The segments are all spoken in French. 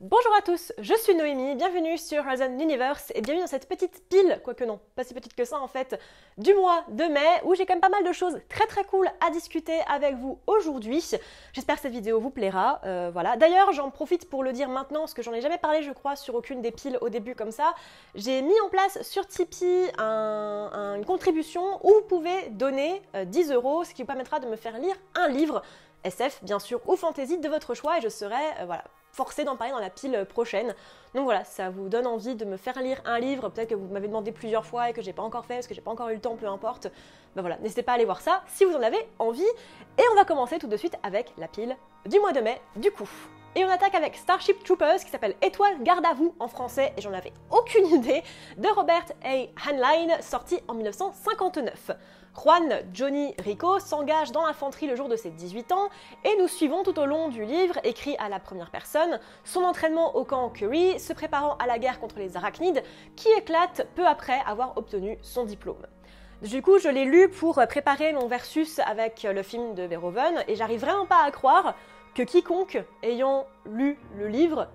Bonjour à tous, je suis Noémie, bienvenue sur Horizon Universe et bienvenue dans cette petite pile, quoique non, pas si petite que ça en fait, du mois de mai où j'ai quand même pas mal de choses très cool à discuter avec vous aujourd'hui. J'espère que cette vidéo vous plaira, voilà. D'ailleurs, j'en profite pour le dire maintenant, parce que j'en ai jamais parlé je crois sur aucune des piles au début comme ça. J'ai mis en place sur Tipeee une contribution où vous pouvez donner 10 €, ce qui vous permettra de me faire lire un livre, SF bien sûr, ou fantasy de votre choix et je serai, voilà, forcée d'en parler dans la pile prochaine. Donc voilà, ça vous donne envie de me faire lire un livre, peut-être que vous m'avez demandé plusieurs fois et que j'ai pas encore fait, parce que j'ai pas encore eu le temps, peu importe. Ben voilà, n'hésitez pas à aller voir ça si vous en avez envie. Et on va commencer tout de suite avec la pile du mois de mai, du coup. Et on attaque avec Starship Troopers, qui s'appelle Étoile garde à vous en français, et j'en avais aucune idée, de Robert A. Heinlein, sorti en 1959. Juan Johnny Rico s'engage dans l'infanterie le jour de ses 18 ans et nous suivons tout au long du livre, écrit à la première personne, son entraînement au camp Curie, se préparant à la guerre contre les arachnides, qui éclate peu après avoir obtenu son diplôme. Du coup, je l'ai lu pour préparer mon versus avec le film de Verhoeven et j'arrive vraiment pas à croire que quiconque ayant lu le livre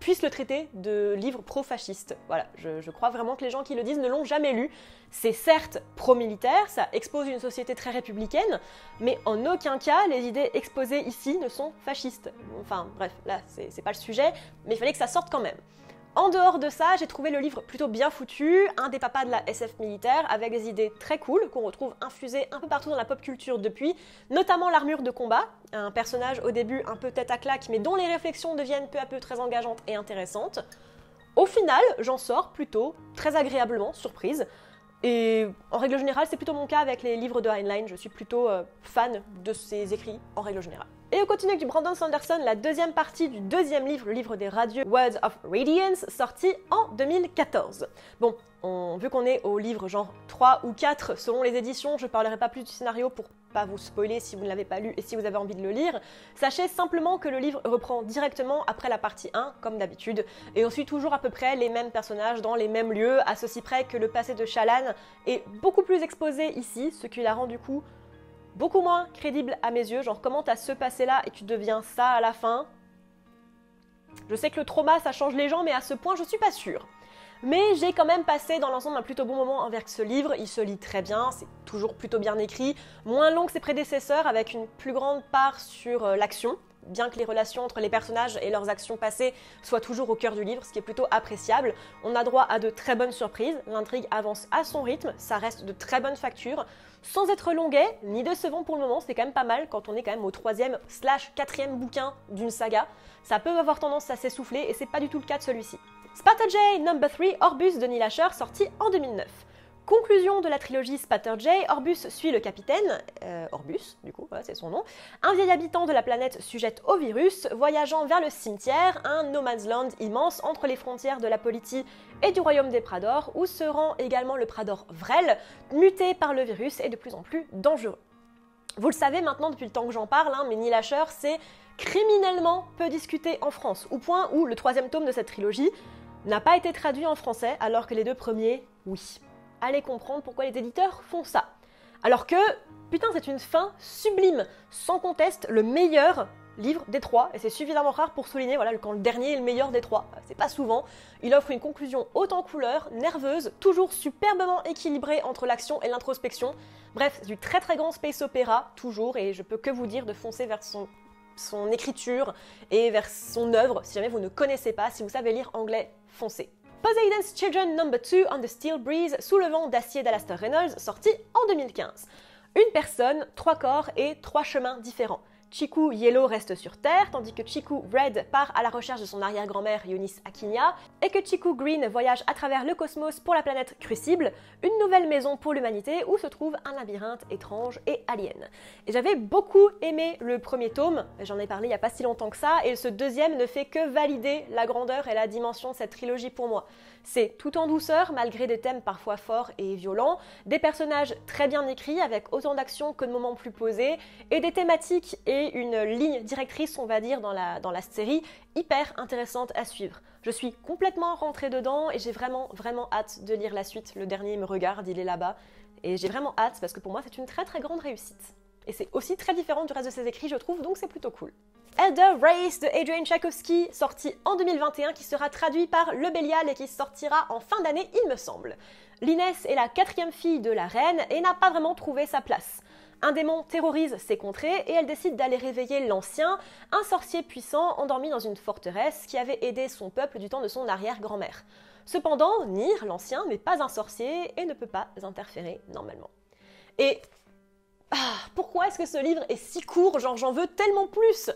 puisse le traiter de livre pro-fasciste. Voilà, je crois vraiment que les gens qui le disent ne l'ont jamais lu. C'est certes pro-militaire, ça expose une société très républicaine, mais en aucun cas les idées exposées ici ne sont fascistes. Enfin bref, là c'est pas le sujet, mais il fallait que ça sorte quand même. En dehors de ça, j'ai trouvé le livre plutôt bien foutu, un des papas de la SF militaire, avec des idées très cool qu'on retrouve infusées un peu partout dans la pop culture depuis, notamment l'armure de combat, un personnage au début un peu tête à claque, mais dont les réflexions deviennent peu à peu très engageantes et intéressantes. Au final, j'en sors plutôt très agréablement surprise, et en règle générale, c'est plutôt mon cas avec les livres de Heinlein, je suis plutôt fan de ses écrits en règle générale. Et on continue avec du Brandon Sanderson, la deuxième partie du deuxième livre, le livre des radieux Words of Radiance, sorti en 2014. Bon, vu qu'on est au livre genre 3 ou 4 selon les éditions, je parlerai pas plus du scénario pour pas vous spoiler si vous ne l'avez pas lu et si vous avez envie de le lire. Sachez simplement que le livre reprend directement après la partie 1, comme d'habitude, et on suit toujours à peu près les mêmes personnages dans les mêmes lieux, à ceci près que le passé de Shallan est beaucoup plus exposé ici, ce qui la rend du coup beaucoup moins crédible à mes yeux, genre comment t'as ce passé-là et tu deviens ça à la fin. Je sais que le trauma ça change les gens, mais à ce point je suis pas sûre. Mais j'ai quand même passé dans l'ensemble un plutôt bon moment envers ce livre, il se lit très bien, c'est toujours plutôt bien écrit, moins long que ses prédécesseurs avec une plus grande part sur l'action, bien que les relations entre les personnages et leurs actions passées soient toujours au cœur du livre, ce qui est plutôt appréciable. On a droit à de très bonnes surprises, l'intrigue avance à son rythme, ça reste de très bonne facture, sans être longuet, ni décevant pour le moment, c'est quand même pas mal quand on est quand même au 3e/4e bouquin d'une saga. Ça peut avoir tendance à s'essouffler et c'est pas du tout le cas de celui-ci. Sparta J No. 3 Orbus de Neil Asher, sorti en 2009. Conclusion de la trilogie Sparta J, Orbus suit le capitaine, Orbus du coup, voilà, c'est son nom, un vieil habitant de la planète sujette au virus, voyageant vers le cimetière, un no man's land immense entre les frontières de la Politie et du royaume des Prador, où se rend également le Prador Vrel, muté par le virus et de plus en plus dangereux. Vous le savez maintenant depuis le temps que j'en parle, mais Neil Asher c'est criminellement peu discuté en France, au point où le 3e tome de cette trilogie n'a pas été traduit en français, alors que les 2 premiers, oui. Allez comprendre pourquoi les éditeurs font ça. Alors que, putain, c'est une fin sublime, sans conteste, le meilleur livre des 3, et c'est suffisamment rare pour souligner voilà, quand le dernier est le meilleur des 3. C'est pas souvent. Il offre une conclusion haute en couleurs, nerveuse, toujours superbement équilibrée entre l'action et l'introspection. Bref, c'est du très grand space opéra, toujours, et je peux que vous dire de foncer vers son écriture et vers son œuvre. Si jamais vous ne connaissez pas, si vous savez lire anglais, foncez. Poseidon's Children No. 2 on the Steel Breeze, sous le vent d'acier d'Alastair Reynolds, sorti en 2015. Une personne, 3 corps et 3 chemins différents. Chiku Yellow reste sur Terre, tandis que Chiku Red part à la recherche de son arrière-grand-mère Eunice Akinia, et que Chiku Green voyage à travers le cosmos pour la planète Crucible, une nouvelle maison pour l'humanité où se trouve un labyrinthe étrange et alien. Et j'avais beaucoup aimé le premier tome, j'en ai parlé il n'y a pas si longtemps que ça, et ce deuxième ne fait que valider la grandeur et la dimension de cette trilogie pour moi. C'est tout en douceur, malgré des thèmes parfois forts et violents, des personnages très bien écrits avec autant d'action que de moments plus posés, et des thématiques et une ligne directrice, on va dire, dans la série, hyper intéressante à suivre. Je suis complètement rentrée dedans et j'ai vraiment hâte de lire la suite. Le dernier me regarde, il est là-bas, et j'ai vraiment hâte parce que pour moi c'est une très grande réussite. Et c'est aussi très différent du reste de ses écrits, je trouve, donc c'est plutôt cool. Elder Race de Adrian Tchaikovsky, sorti en 2021, qui sera traduit par Le Bélial et qui sortira en fin d'année, il me semble. L'inès est la 4e fille de la reine et n'a pas vraiment trouvé sa place. Un démon terrorise ses contrées et elle décide d'aller réveiller l'Ancien, un sorcier puissant endormi dans une forteresse qui avait aidé son peuple du temps de son arrière-grand-mère. Cependant, Nyr, l'Ancien, n'est pas un sorcier et ne peut pas interférer normalement. Et pourquoi est-ce que ce livre est si court? Genre, j'en veux tellement plus!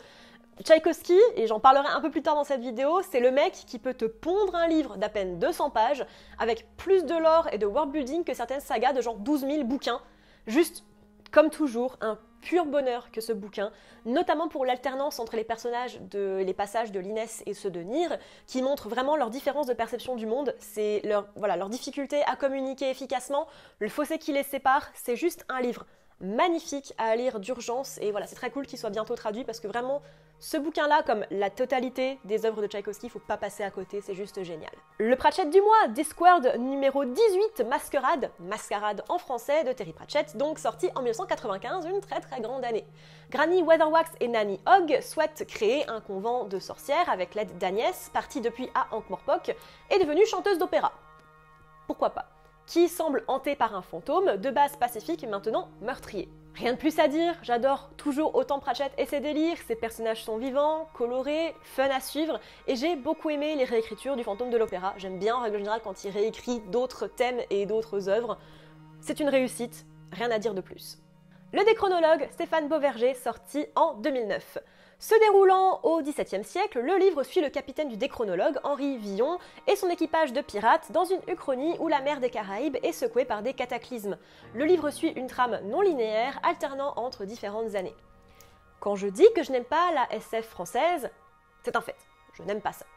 Tchaïkovsky, et j'en parlerai un peu plus tard dans cette vidéo, c'est le mec qui peut te pondre un livre d'à peine 200 pages avec plus de lore et de worldbuilding que certaines sagas de genre 12 000 bouquins. Juste, comme toujours, un pur bonheur que ce bouquin, notamment pour l'alternance entre les passages de l'inès et ceux de Nyr, qui montrent vraiment leur différence de perception du monde, c'est leur difficulté à communiquer efficacement, le fossé qui les sépare, c'est juste un livre magnifique à lire d'urgence et voilà, c'est très cool qu'il soit bientôt traduit parce que vraiment ce bouquin-là, comme la totalité des œuvres de Tchaïkovsky, faut pas passer à côté, c'est juste génial. Le Pratchett du mois, Discworld numéro 18, Mascarade en français de Terry Pratchett, donc sorti en 1995, une très très grande année. Granny Weatherwax et Nanny Hogg souhaitent créer un convent de sorcières avec l'aide d'Agnès, partie depuis à Ankh-Morpork, et devenue chanteuse d'opéra. Pourquoi pas? Qui semble hanté par un fantôme, de base pacifique et maintenant meurtrier. Rien de plus à dire, j'adore toujours autant Pratchett et ses délires, ses personnages sont vivants, colorés, fun à suivre, et j'ai beaucoup aimé les réécritures du fantôme de l'opéra. J'aime bien en règle générale quand il réécrit d'autres thèmes et d'autres œuvres. C'est une réussite, rien à dire de plus. Le Déchronologue, Stéphane Beauverger, sorti en 2009. Se déroulant au XVIIe siècle, le livre suit le capitaine du Déchronologue, Henri Villon, et son équipage de pirates dans une Uchronie où la mer des Caraïbes est secouée par des cataclysmes. Le livre suit une trame non linéaire, alternant entre différentes années. Quand je dis que je n'aime pas la SF française, c'est un fait, je n'aime pas ça.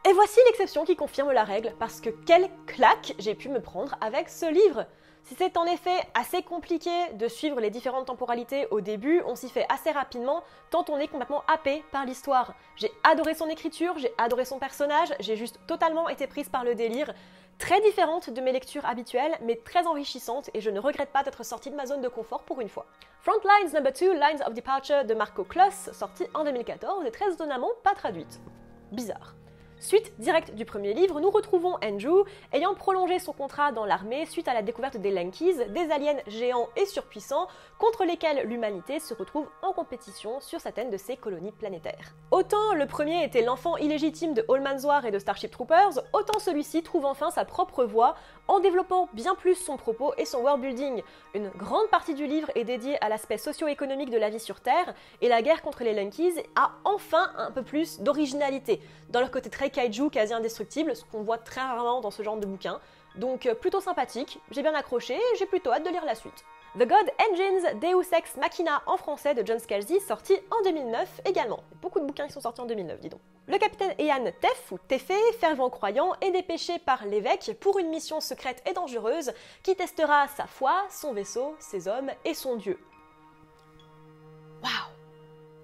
Et voici l'exception qui confirme la règle, parce que quelle claque j'ai pu me prendre avec ce livre! Si c'est en effet assez compliqué de suivre les différentes temporalités au début, on s'y fait assez rapidement, tant on est complètement happé par l'histoire. J'ai adoré son écriture, j'ai adoré son personnage, j'ai juste totalement été prise par le délire. Très différente de mes lectures habituelles, mais très enrichissante, et je ne regrette pas d'être sortie de ma zone de confort pour une fois. Frontlines No. 2, Lines of Departure de Marco Kloss, sorti en 2014, et très étonnamment pas traduite. Bizarre. Suite directe du premier livre, nous retrouvons Andrew, ayant prolongé son contrat dans l'armée suite à la découverte des Lankies, des aliens géants et surpuissants, contre lesquels l'humanité se retrouve en compétition sur certaines de ses colonies planétaires. Autant le premier était l'enfant illégitime de Allmanswar et de Starship Troopers, autant celui-ci trouve enfin sa propre voie, en développant bien plus son propos et son worldbuilding. Une grande partie du livre est dédiée à l'aspect socio-économique de la vie sur Terre, et la guerre contre les Lankies a enfin un peu plus d'originalité, dans leur côté très kaiju, quasi indestructible, ce qu'on voit très rarement dans ce genre de bouquin. Donc plutôt sympathique, j'ai bien accroché et j'ai plutôt hâte de lire la suite. The God Engines, Deus Ex Machina en français de John Scalzi, sorti en 2009 également. Beaucoup de bouquins qui sont sortis en 2009, dis donc. Le capitaine Ian Tef, ou Tefé, fervent croyant, est dépêché par l'évêque pour une mission secrète et dangereuse qui testera sa foi, son vaisseau, ses hommes et son dieu. Waouh!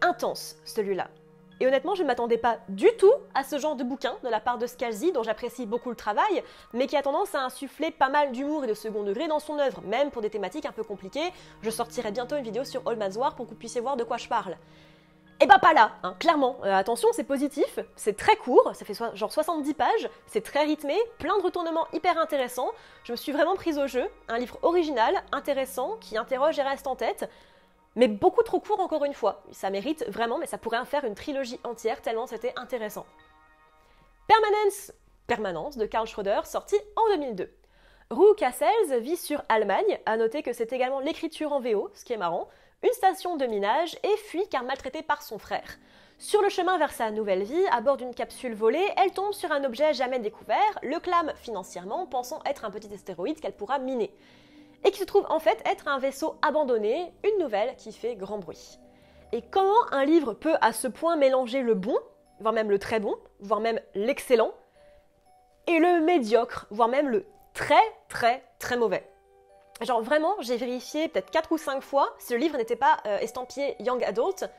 Intense, celui-là. Et honnêtement, je ne m'attendais pas du tout à ce genre de bouquin de la part de Scalzi, dont j'apprécie beaucoup le travail, mais qui a tendance à insuffler pas mal d'humour et de second degré dans son œuvre, même pour des thématiques un peu compliquées. Je sortirai bientôt une vidéo sur Allmanswar pour que vous puissiez voir de quoi je parle. Et bah pas là, hein, clairement. Attention, c'est positif, c'est très court, ça fait genre 70 pages, c'est très rythmé, plein de retournements hyper intéressants. Je me suis vraiment prise au jeu, un livre original, intéressant, qui interroge et reste en tête. Mais beaucoup trop court encore une fois. Ça mérite vraiment, mais ça pourrait en faire une trilogie entière tellement c'était intéressant. Permanence de Karl Schroeder, sorti en 2002. Roux Cassels vit sur Allemagne, à noter que c'est également l'écriture en VO, ce qui est marrant, une station de minage et fuit car maltraitée par son frère. Sur le chemin vers sa nouvelle vie, à bord d'une capsule volée, elle tombe sur un objet jamais découvert, le clame financièrement, pensant être un petit astéroïde qu'elle pourra miner. Et qui se trouve en fait être un vaisseau abandonné, une nouvelle qui fait grand bruit. Et comment un livre peut à ce point mélanger le bon, voire même le très bon, voire même l'excellent, et le médiocre, voire même le très très très mauvais. Genre vraiment, j'ai vérifié peut-être 4 ou 5 fois si le livre n'était pas estampillé Young Adult,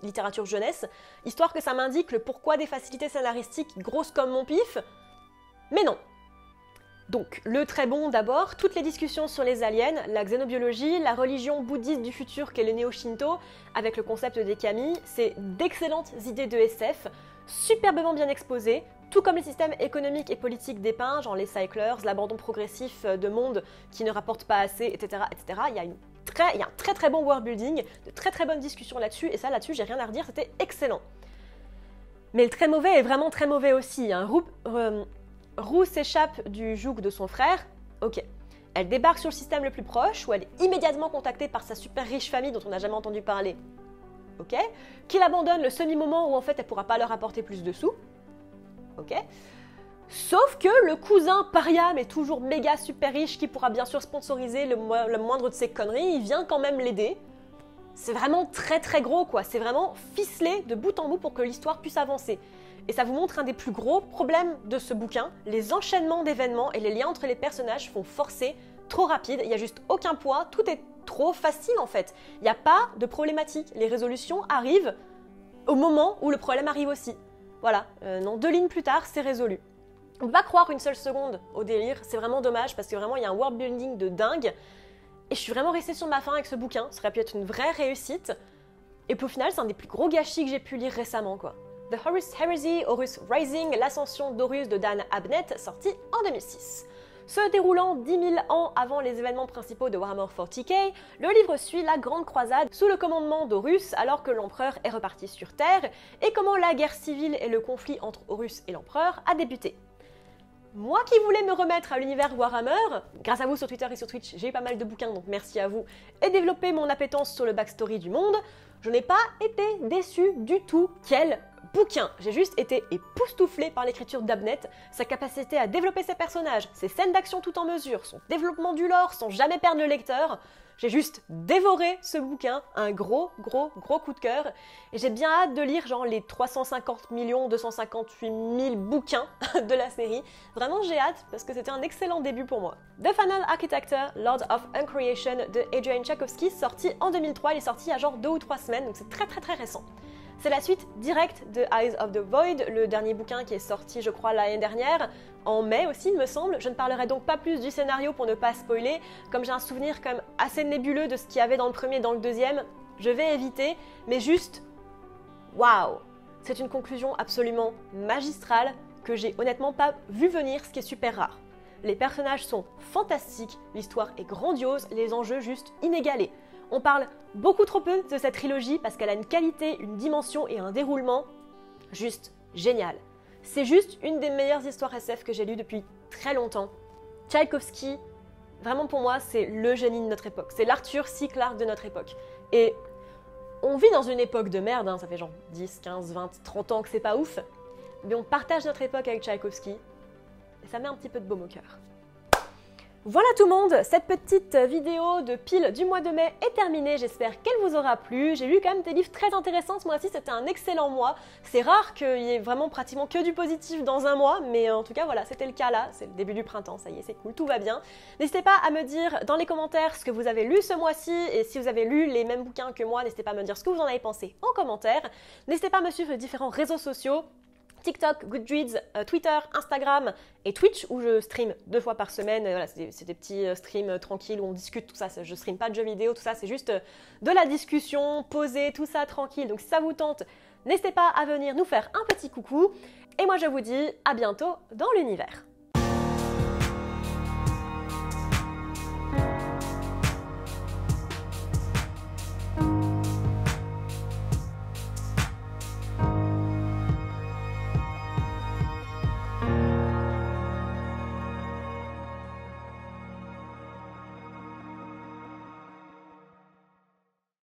littérature jeunesse, histoire que ça m'indique le pourquoi des facilités scénaristiques grosses comme mon pif, mais non. Donc, le très bon d'abord, toutes les discussions sur les aliens, la xénobiologie, la religion bouddhiste du futur qu'est le néo-shinto, avec le concept des kami, c'est d'excellentes idées de SF, superbement bien exposées, tout comme les systèmes économiques et politiques dépeints, genre les cyclers, l'abandon progressif de monde qui ne rapporte pas assez, etc. etc. Il y a un très très bon world building, de très très bonnes discussions là-dessus, et ça là-dessus j'ai rien à redire, c'était excellent. Mais le très mauvais est vraiment très mauvais aussi. Hein. Roux s'échappe du joug de son frère, ok. Elle débarque sur le système le plus proche, où elle est immédiatement contactée par sa super riche famille dont on n'a jamais entendu parler, ok. Qu'il abandonne le semi-moment où en fait elle pourra pas leur apporter plus de sous, ok. Sauf que le cousin paria, mais toujours méga super riche, qui pourra bien sûr sponsoriser le moindre de ses conneries, il vient quand même l'aider. C'est vraiment très très gros quoi, c'est vraiment ficelé de bout en bout pour que l'histoire puisse avancer. Et ça vous montre un des plus gros problèmes de ce bouquin, les enchaînements d'événements et les liens entre les personnages font forcer, trop rapide, il n'y a juste aucun poids, tout est trop facile en fait. Il n'y a pas de problématique, les résolutions arrivent au moment où le problème arrive aussi. Voilà, non, 2 lignes plus tard, c'est résolu. On ne peut pas croire une seule seconde au délire, c'est vraiment dommage parce que vraiment il y a un world building de dingue. Et je suis vraiment restée sur ma faim avec ce bouquin, ça aurait pu être une vraie réussite. Et puis au final, c'est un des plus gros gâchis que j'ai pu lire récemment quoi. The Horus Heresy, Horus Rising, l'ascension d'Horus de Dan Abnett, sorti en 2006. Se déroulant 10 000 ans avant les événements principaux de Warhammer 40k, le livre suit la Grande Croisade sous le commandement d'Horus alors que l'empereur est reparti sur Terre et comment la guerre civile et le conflit entre Horus et l'empereur a débuté. Moi qui voulais me remettre à l'univers Warhammer, grâce à vous sur Twitter et sur Twitch, j'ai eu pas mal de bouquins donc merci à vous, et développé mon appétence sur le backstory du monde, je n'ai pas été déçue du tout. Quel bouquin! J'ai juste été époustouflée par l'écriture d'Abnett, sa capacité à développer ses personnages, ses scènes d'action tout en mesure, son développement du lore sans jamais perdre le lecteur. J'ai juste dévoré ce bouquin, un gros coup de cœur, et j'ai bien hâte de lire genre les 350 258 000 bouquins de la série. Vraiment j'ai hâte parce que c'était un excellent début pour moi. The Final Architecture, Lord of Uncreation de Adrian Tchaikovsky, sorti en 2003, il est sorti il y a genre 2 ou 3 semaines, donc c'est très récent. C'est la suite directe de Eyes of the Void, le dernier bouquin qui est sorti, je crois, l'année dernière, en mai aussi, il me semble. Je ne parlerai donc pas plus du scénario pour ne pas spoiler. Comme j'ai un souvenir quand même assez nébuleux de ce qu'il y avait dans le premier et dans le deuxième, je vais éviter, mais juste, waouh! C'est une conclusion absolument magistrale que j'ai honnêtement pas vu venir, ce qui est super rare. Les personnages sont fantastiques, l'histoire est grandiose, les enjeux juste inégalés. On parle beaucoup trop peu de cette trilogie parce qu'elle a une qualité, une dimension et un déroulement juste génial. C'est juste une des meilleures histoires SF que j'ai lues depuis très longtemps. Tchaïkovski, vraiment pour moi, c'est le génie de notre époque. C'est l'Arthur C. Clarke de notre époque. Et on vit dans une époque de merde, hein, ça fait genre 10, 15, 20, 30 ans que c'est pas ouf. Mais on partage notre époque avec Tchaïkovski. Et ça met un petit peu de baume au cœur. Voilà tout le monde, cette petite vidéo de pile du mois de mai est terminée, j'espère qu'elle vous aura plu. J'ai lu quand même des livres très intéressants ce mois-ci, c'était un excellent mois. C'est rare qu'il y ait vraiment pratiquement que du positif dans un mois, mais en tout cas voilà, c'était le cas là, c'est le début du printemps, ça y est, c'est cool, tout va bien. N'hésitez pas à me dire dans les commentaires ce que vous avez lu ce mois-ci, et si vous avez lu les mêmes bouquins que moi, n'hésitez pas à me dire ce que vous en avez pensé en commentaire. N'hésitez pas à me suivre sur les différents réseaux sociaux, TikTok, Goodreads, Twitter, Instagram et Twitch où je stream 2 fois par semaine. Voilà, c'est des petits streams tranquilles où on discute, tout ça. Je stream pas de jeux vidéo, tout ça. C'est juste de la discussion, posée, tout ça tranquille. Donc si ça vous tente, n'hésitez pas à venir nous faire un petit coucou. Et moi je vous dis à bientôt dans l'univers.